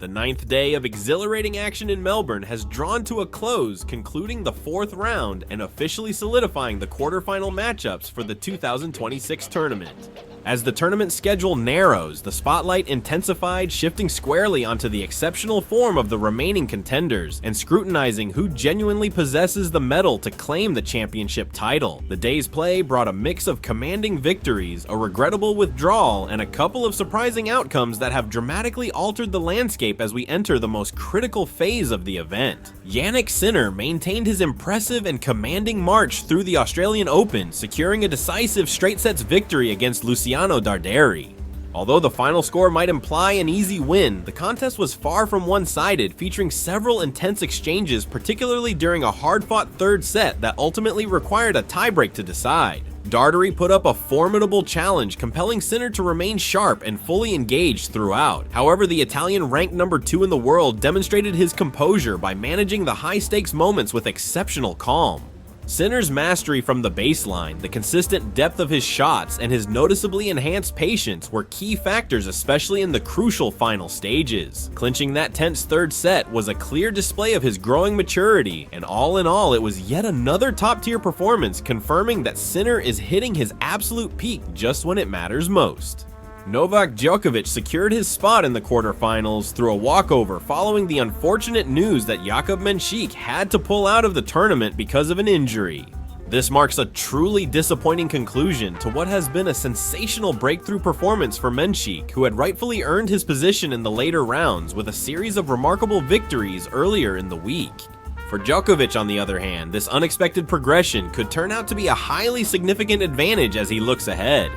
The 9th day of exhilarating action in Melbourne has drawn to a close, concluding the 4th round and officially solidifying the quarterfinal matchups for the 2026 tournament. As the tournament schedule narrows, the spotlight intensified, shifting squarely onto the exceptional form of the remaining contenders and scrutinizing who genuinely possesses the mettle to claim the championship title. The day's play brought a mix of commanding victories, a regrettable withdrawal, and a couple of surprising outcomes that have dramatically altered the landscape as we enter the most critical phase of the event. Jannik Sinner maintained his impressive and commanding march through the Australian Open, securing a decisive straight sets victory against Luciano Darderi. Although the final score might imply an easy win, the contest was far from one-sided, featuring several intense exchanges, particularly during a hard-fought third set that ultimately required a tiebreak to decide. Darderi put up a formidable challenge, compelling Sinner to remain sharp and fully engaged throughout. However, the Italian, ranked number 2 in the world, demonstrated his composure by managing the high-stakes moments with exceptional calm. Sinner's mastery from the baseline, the consistent depth of his shots, and his noticeably enhanced patience were key factors, especially in the crucial final stages. Clinching that tense third set was a clear display of his growing maturity, and all in all, it was yet another top-tier performance, confirming that Sinner is hitting his absolute peak just when it matters most. Novak Djokovic secured his spot in the quarterfinals through a walkover following the unfortunate news that Jakub Menchik had to pull out of the tournament because of an injury. This marks a truly disappointing conclusion to what has been a sensational breakthrough performance for Menchik, who had rightfully earned his position in the later rounds with a series of remarkable victories earlier in the week. For Djokovic, on the other hand, this unexpected progression could turn out to be a highly significant advantage as he looks ahead.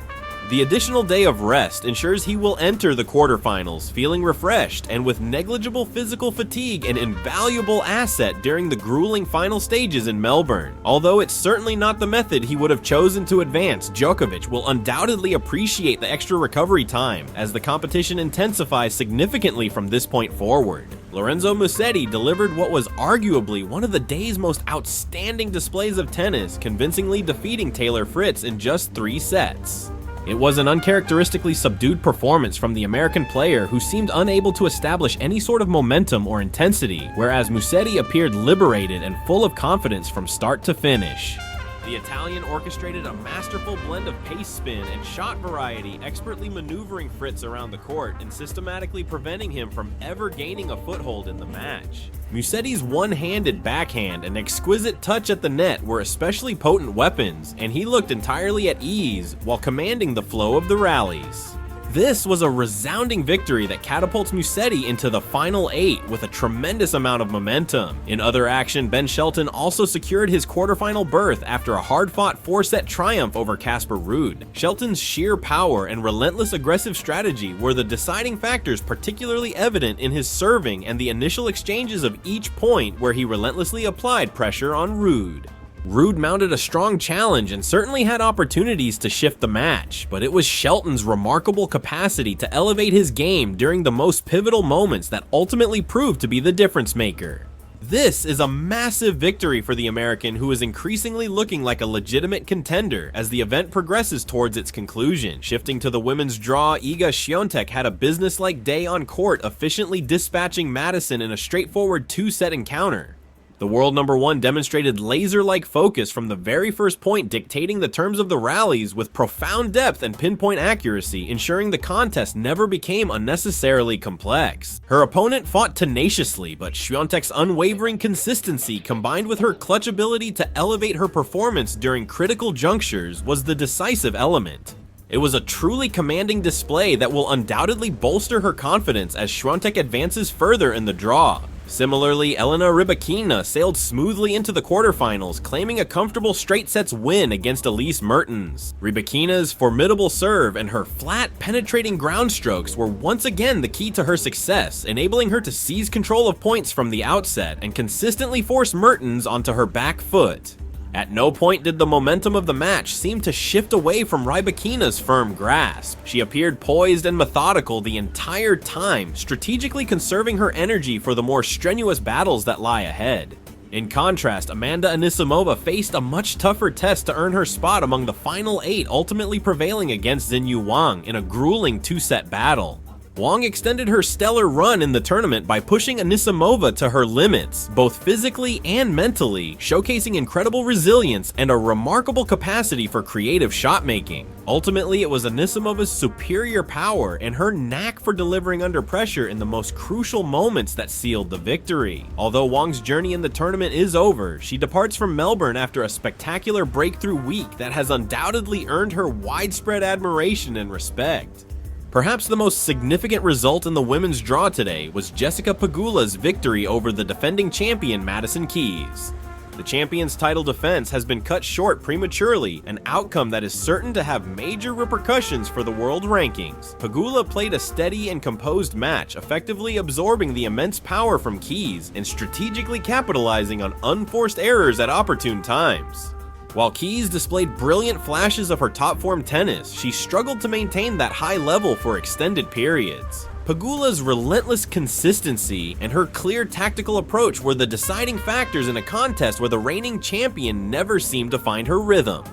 The additional day of rest ensures he will enter the quarterfinals feeling refreshed and with negligible physical fatigue, an invaluable asset during the grueling final stages in Melbourne. Although it's certainly not the method he would have chosen to advance, Djokovic will undoubtedly appreciate the extra recovery time as the competition intensifies significantly from this point forward. Lorenzo Musetti delivered what was arguably one of the day's most outstanding displays of tennis, convincingly defeating Taylor Fritz in just 3 sets. It was an uncharacteristically subdued performance from the American player, who seemed unable to establish any sort of momentum or intensity, whereas Musetti appeared liberated and full of confidence from start to finish. The Italian orchestrated a masterful blend of pace spin and shot variety, expertly maneuvering Fritz around the court and systematically preventing him from ever gaining a foothold in the match. Musetti's one-handed backhand and exquisite touch at the net were especially potent weapons, and he looked entirely at ease while commanding the flow of the rallies. This was a resounding victory that catapults Musetti into the final 8 with a tremendous amount of momentum. In other action, Ben Shelton also secured his quarterfinal berth after a hard-fought 4-set triumph over Casper Ruud. Shelton's sheer power and relentless aggressive strategy were the deciding factors, particularly evident in his serving and the initial exchanges of each point where he relentlessly applied pressure on Ruud. Ruud mounted a strong challenge and certainly had opportunities to shift the match, but it was Shelton's remarkable capacity to elevate his game during the most pivotal moments that ultimately proved to be the difference maker. This is a massive victory for the American, who is increasingly looking like a legitimate contender as the event progresses towards its conclusion. Shifting to the women's draw, Iga Swiatek had a businesslike day on court, efficiently dispatching Madison in a straightforward 2-set encounter. The world number 1 demonstrated laser-like focus from the very first point, dictating the terms of the rallies with profound depth and pinpoint accuracy, ensuring the contest never became unnecessarily complex. Her opponent fought tenaciously, but Swiatek's unwavering consistency, combined with her clutch ability to elevate her performance during critical junctures, was the decisive element. It was a truly commanding display that will undoubtedly bolster her confidence as Swiatek advances further in the draw. Similarly, Elena Rybakina sailed smoothly into the quarterfinals, claiming a comfortable straight sets win against Elise Mertens. Rybakina's formidable serve and her flat, penetrating ground strokes were once again the key to her success, enabling her to seize control of points from the outset and consistently force Mertens onto her back foot. At no point did the momentum of the match seem to shift away from Rybakina's firm grasp. She appeared poised and methodical the entire time, strategically conserving her energy for the more strenuous battles that lie ahead. In contrast, Amanda Anisimova faced a much tougher test to earn her spot among the final 8, ultimately prevailing against Xinyu Wang in a grueling 2-set battle. Wang extended her stellar run in the tournament by pushing Anisimova to her limits, both physically and mentally, showcasing incredible resilience and a remarkable capacity for creative shot making. Ultimately, it was Anisimova's superior power and her knack for delivering under pressure in the most crucial moments that sealed the victory. Although Wang's journey in the tournament is over, she departs from Melbourne after a spectacular breakthrough week that has undoubtedly earned her widespread admiration and respect. Perhaps the most significant result in the women's draw today was Jessica Pegula's victory over the defending champion Madison Keys. The champion's title defense has been cut short prematurely, an outcome that is certain to have major repercussions for the world rankings. Pegula played a steady and composed match, effectively absorbing the immense power from Keys and strategically capitalizing on unforced errors at opportune times. While Keys displayed brilliant flashes of her top-form tennis, she struggled to maintain that high level for extended periods. Pegula's relentless consistency and her clear tactical approach were the deciding factors in a contest where the reigning champion never seemed to find her rhythm.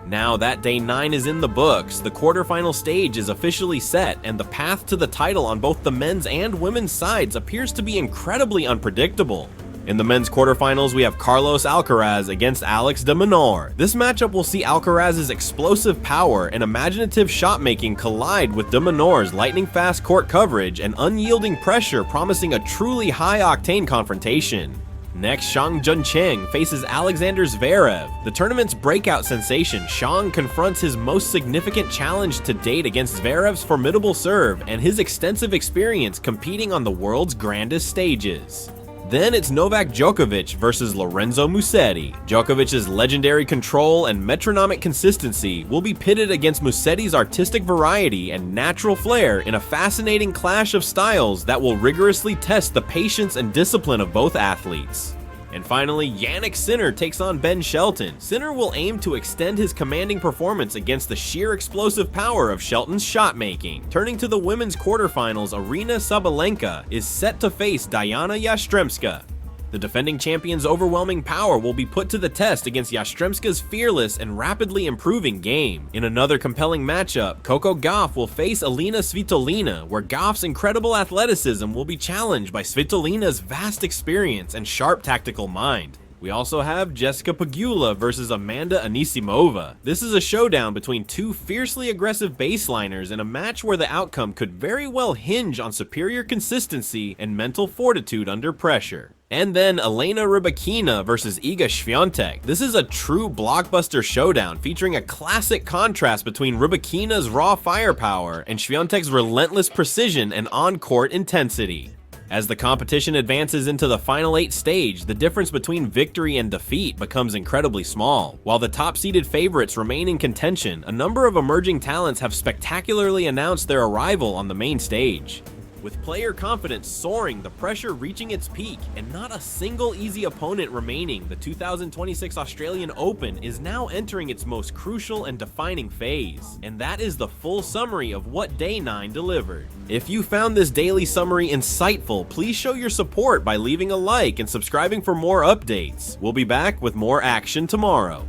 Now that day 9 is in the books, the quarterfinal stage is officially set, and the path to the title on both the men's and women's sides appears to be incredibly unpredictable. In the men's quarterfinals, we have Carlos Alcaraz against Alex de Minaur. This matchup will see Alcaraz's explosive power and imaginative shot-making collide with de Minaur's lightning-fast court coverage and unyielding pressure, promising a truly high-octane confrontation. Next, Zhang Juncheng faces Alexander Zverev. The tournament's breakout sensation, Zhang confronts his most significant challenge to date against Zverev's formidable serve and his extensive experience competing on the world's grandest stages. Then it's Novak Djokovic versus Lorenzo Musetti. Djokovic's legendary control and metronomic consistency will be pitted against Musetti's artistic variety and natural flair in a fascinating clash of styles that will rigorously test the patience and discipline of both athletes. And finally, Jannik Sinner takes on Ben Shelton. Sinner will aim to extend his commanding performance against the sheer explosive power of Shelton's shot-making. Turning to the women's quarterfinals, Aryna Sabalenka is set to face Diana Yastremska. The defending champion's overwhelming power will be put to the test against Yastremska's fearless and rapidly improving game. In another compelling matchup, Coco Gauff will face Elena Svitolina, where Gauff's incredible athleticism will be challenged by Svitolina's vast experience and sharp tactical mind. We also have Jessica Pegula versus Amanda Anisimova. This is a showdown between two fiercely aggressive baseliners in a match where the outcome could very well hinge on superior consistency and mental fortitude under pressure. And then Elena Rybakina versus Iga Swiatek. This is a true blockbuster showdown featuring a classic contrast between Rybakina's raw firepower and Swiatek's relentless precision and on-court intensity. As the competition advances into the final 8 stage, the difference between victory and defeat becomes incredibly small. While the top-seeded favorites remain in contention, a number of emerging talents have spectacularly announced their arrival on the main stage. With player confidence soaring, the pressure reaching its peak, and not a single easy opponent remaining, the 2026 Australian Open is now entering its most crucial and defining phase. And that is the full summary of what Day 9 delivered. If you found this daily summary insightful, please show your support by leaving a like and subscribing for more updates. We'll be back with more action tomorrow.